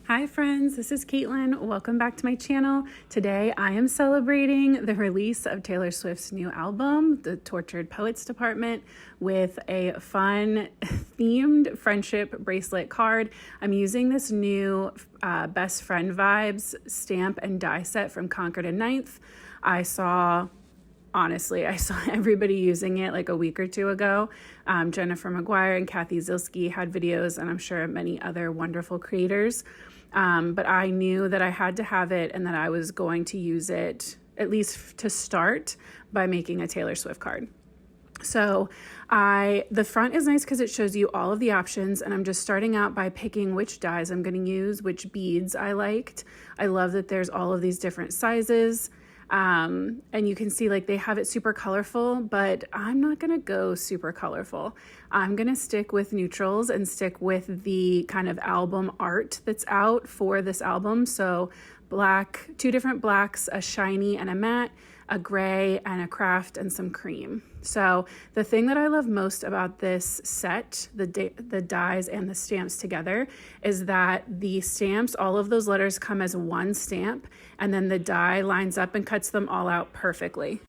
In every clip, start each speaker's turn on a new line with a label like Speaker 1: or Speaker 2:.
Speaker 1: Hi friends, this is Caitlin. Welcome back to my channel. Today I am celebrating the release of Taylor Swift's new album, The Tortured Poets Department, with a fun themed friendship bracelet card. I'm using this new Best Friend Vibes stamp and die set from Concord and Ninth. Honestly, I saw everybody using it like a week or two ago. Jennifer McGuire and Kathy Zilski had videos, and I'm sure many other wonderful creators. But I knew that I had to have it and that I was going to use it, at least to start, by making a Taylor Swift card. So the front is nice because it shows you all of the options, and I'm just starting out by picking which dies I'm going to use, which beads I liked. I love that there's all of these different sizes. And you can see like they have it super colorful, but I'm not going to go super colorful. I'm going to stick with neutrals and stick with the kind of album art that's out for this album. So black, two different blacks, a shiny and a matte, a gray and a craft, and some cream. So the thing that I love most about this set, the dies and the stamps together, is that the stamps, all of those letters come as one stamp, and then the die lines up and cuts them all out perfectly.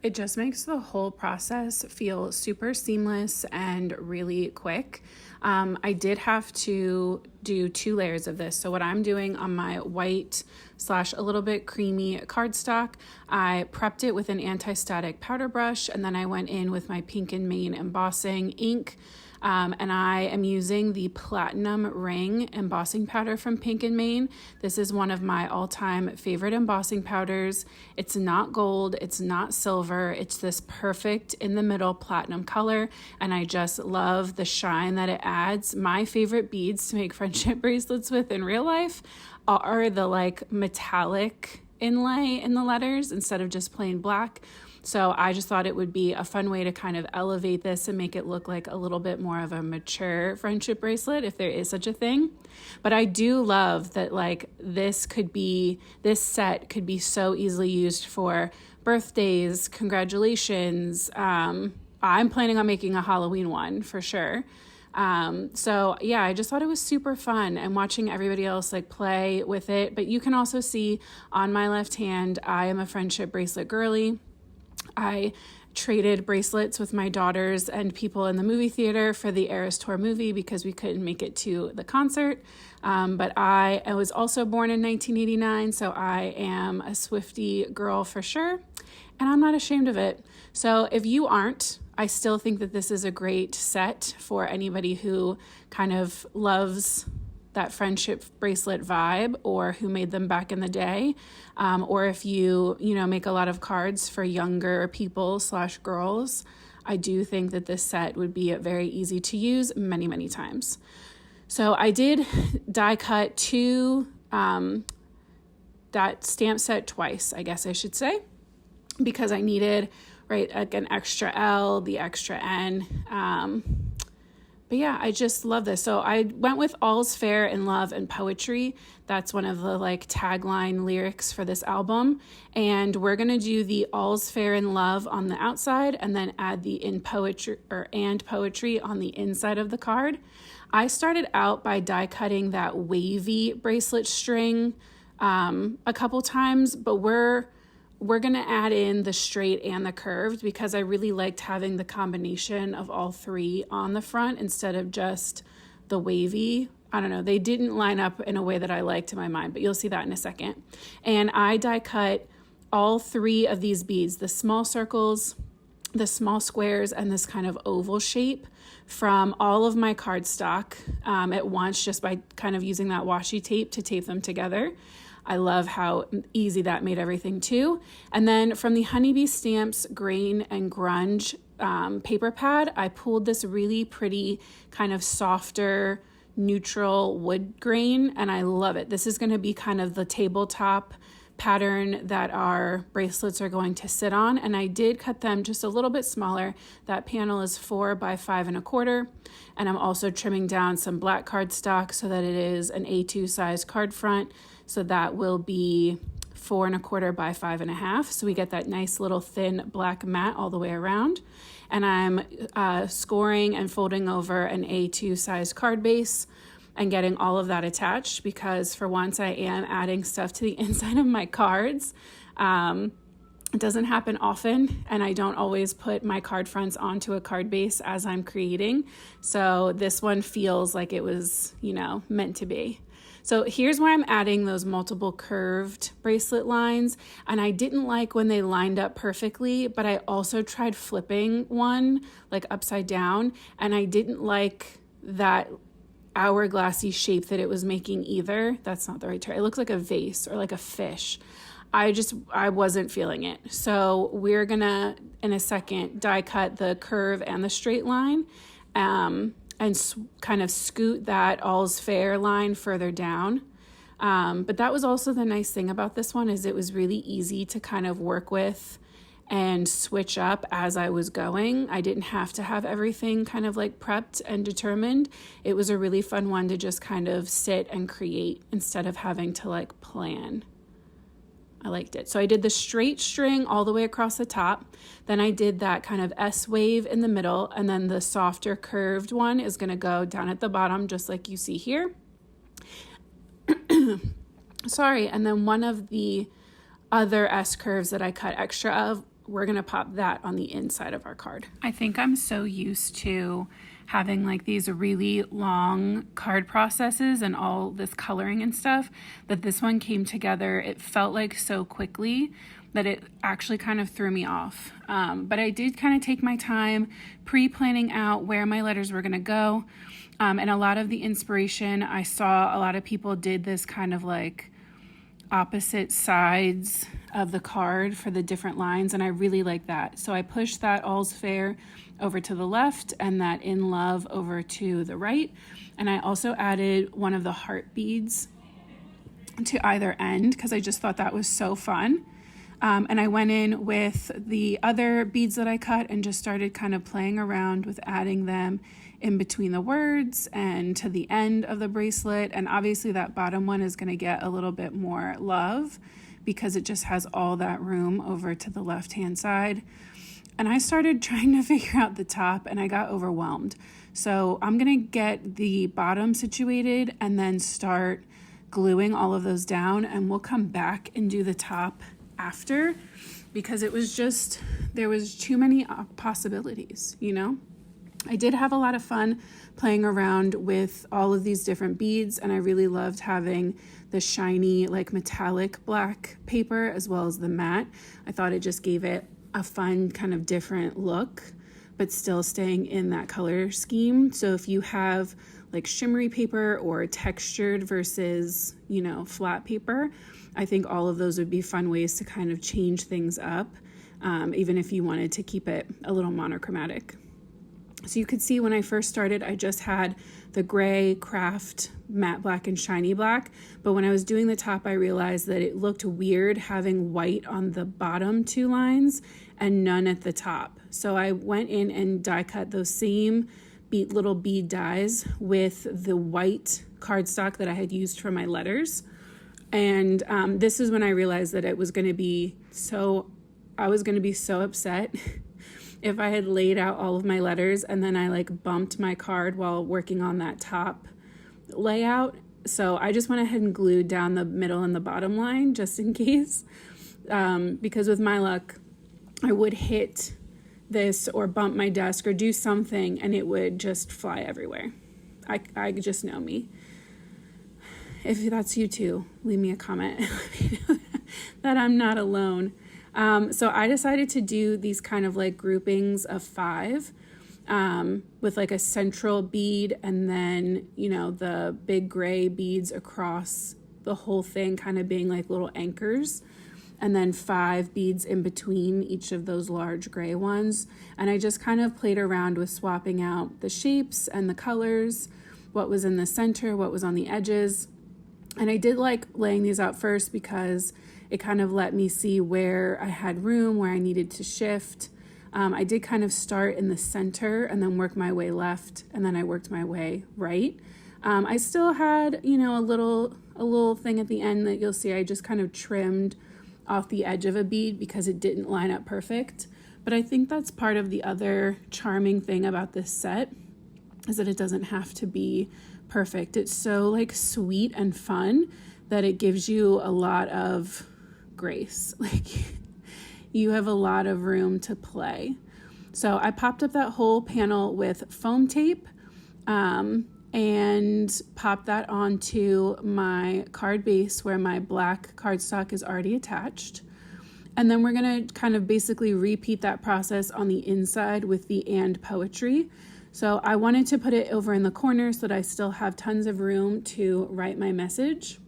Speaker 1: It just makes the whole process feel super seamless and really quick. I did have to do 2 layers of this. So what I'm doing on my white / a little bit creamy cardstock, I prepped it with an anti-static powder brush, and then I went in with my Pink and Main embossing ink. And I am using the Platinum Ring embossing powder from Pink and Main. This is one of my all-time favorite embossing powders. It's not gold, it's not silver, it's this perfect in the middle platinum color, and I just love the shine that it adds. My favorite beads to make friendship bracelets with in real life are the like metallic inlay in the letters instead of just plain black. So I just thought it would be a fun way to kind of elevate this and make it look like a little bit more of a mature friendship bracelet, if there is such a thing. But I do love that like this set could be so easily used for birthdays, congratulations. I'm planning on making a Halloween one for sure. So yeah, I just thought it was super fun and watching everybody else like play with it. But you can also see on my left hand, I am a friendship bracelet girly. I traded bracelets with my daughters and people in the movie theater for the Eras Tour movie because we couldn't make it to the concert. But I was also born in 1989, so I am a Swiftie girl for sure, and I'm not ashamed of it. So if you aren't, I still think that this is a great set for anybody who kind of loves that friendship bracelet vibe, or who made them back in the day, or if you make a lot of cards for younger people / girls. I do think that this set would be very easy to use many times. So I did die cut that stamp set twice, I guess I should say, because I needed like an extra L, the extra N. But yeah, I just love this. So I went with all's fair in love and poetry. That's one of the like tagline lyrics for this album. And we're going to do the all's fair in love on the outside and then add the and poetry on the inside of the card. I started out by die cutting that wavy bracelet string a couple times, but we're going to add in the straight and the curved because I really liked having the combination of all 3 on the front instead of just the wavy. I don't know, they didn't line up in a way that I liked in my mind, but you'll see that in a second. And I die cut all 3 of these beads, the small circles, the small squares, and this kind of oval shape from all of my cardstock at once, just by kind of using that washi tape to tape them together. I love how easy that made everything too. And then from the Honeybee Stamps Grain and Grunge paper pad, I pulled this really pretty kind of softer neutral wood grain, and I love it. This is going to be kind of the tabletop pattern that our bracelets are going to sit on, and I did cut them just a little bit smaller. That panel is 4 by 5 1/4, and I'm also trimming down some black cardstock so that it is an A2 size card front. So that will be 4¼ by 5½. So we get that nice little thin black mat all the way around. And I'm scoring and folding over an A2 size card base and getting all of that attached, because for once I am adding stuff to the inside of my cards. It doesn't happen often, and I don't always put my card fronts onto a card base as I'm creating. So this one feels like it was, meant to be. So here's where I'm adding those multiple curved bracelet lines, and I didn't like when they lined up perfectly, but I also tried flipping one like upside down, and I didn't like that hourglassy shape that it was making either. That's not the right term. It looks like a vase or like a fish. I wasn't feeling it. So we're gonna, in a second, die cut the curve and the straight line, and kind of scoot that all's fair line further down. But that was also the nice thing about this one, is it was really easy to kind of work with and switch up as I was going. I didn't have to have everything kind of like prepped and determined. It was a really fun one to just kind of sit and create instead of having to like plan. I liked it. So I did the straight string all the way across the top. Then I did that kind of S wave in the middle, and then the softer curved one is going to go down at the bottom, just like you see here. Sorry. And then one of the other S curves that I cut extra of, we're going to pop that on the inside of our card. I think I'm so used to having like these really long card processes and all this coloring and stuff that this one came together. It felt like so quickly that it actually kind of threw me off. But I did kind of take my time pre-planning out where my letters were going to go. And a lot of the inspiration I saw, a lot of people did this kind of like opposite sides of the card for the different lines, and I really like that. So I pushed that all's fair over to the left and that in love over to the right. And I also added one of the heart beads to either end because I just thought that was so fun. And I went in with the other beads that I cut and just started kind of playing around with adding them in between the words and to the end of the bracelet. And obviously that bottom one is going to get a little bit more love because it just has all that room over to the left-hand side. And I started trying to figure out the top and I got overwhelmed. So I'm going to get the bottom situated and then start gluing all of those down, and we'll come back and do the top after, because it was just, there was too many possibilities, I did have a lot of fun playing around with all of these different beads, and I really loved having the shiny like metallic black paper as well as the matte. I thought it just gave it a fun kind of different look, but still staying in that color scheme. So if you have like shimmery paper or textured versus, flat paper, I think all of those would be fun ways to kind of change things up, even if you wanted to keep it a little monochromatic. So you could see when I first started, I just had the gray craft matte black and shiny black. But when I was doing the top, I realized that it looked weird having white on the bottom two lines and none at the top. So I went in and die cut those same little bead dies with the white cardstock that I had used for my letters. And this is when I realized that it was going to be I was going to be so upset if I had laid out all of my letters and then I like bumped my card while working on that top layout. So I just went ahead and glued down the middle and the bottom line just in case, because with my luck, I would hit this or bump my desk or do something and it would just fly everywhere. I just know me. If that's you too, leave me a comment let me know that I'm not alone. So I decided to do these kind of like groupings of 5 with like a central bead and then, the big gray beads across the whole thing kind of being like little anchors, and then 5 beads in between each of those large gray ones. And I just kind of played around with swapping out the shapes and the colors, what was in the center, what was on the edges. And I did like laying these out first because it kind of let me see where I had room, where I needed to shift. I did kind of start in the center and then work my way left, and then I worked my way right. I still had, a little thing at the end that you'll see I just kind of trimmed off the edge of a bead because it didn't line up perfect. But I think that's part of the other charming thing about this set, is that it doesn't have to be perfect. It's so like sweet and fun that it gives you a lot of grace. Like you have a lot of room to play. So I popped up that whole panel with foam tape and popped that onto my card base where my black cardstock is already attached. And then we're gonna kind of basically repeat that process on the inside with the and poetry. So I wanted to put it over in the corner so that I still have tons of room to write my message.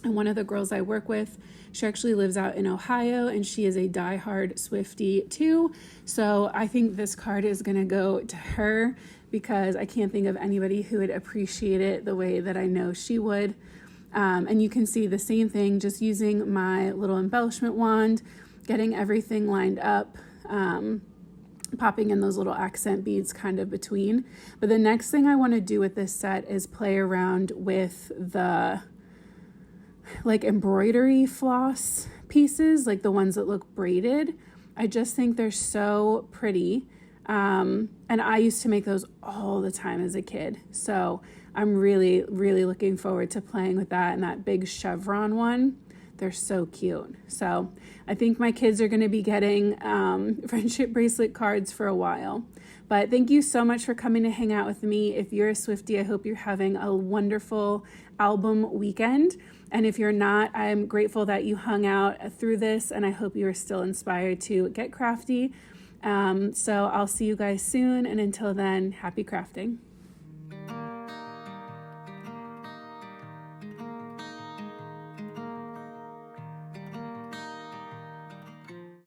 Speaker 1: And one of the girls I work with, she actually lives out in Ohio and she is a diehard Swiftie too. So I think this card is gonna go to her because I can't think of anybody who would appreciate it the way that I know she would. And you can see the same thing, just using my little embellishment wand, getting everything lined up, popping in those little accent beads kind of between. But the next thing I want to do with this set is play around with the like embroidery floss pieces, like the ones that look braided. I just think they're so pretty. And I used to make those all the time as a kid. So I'm really, really looking forward to playing with that and that big chevron one. They're so cute. So I think my kids are going to be getting friendship bracelet cards for a while. But thank you so much for coming to hang out with me. If you're a Swiftie, I hope you're having a wonderful album weekend. And if you're not, I'm grateful that you hung out through this, and I hope you are still inspired to get crafty. So I'll see you guys soon. And until then, happy crafting.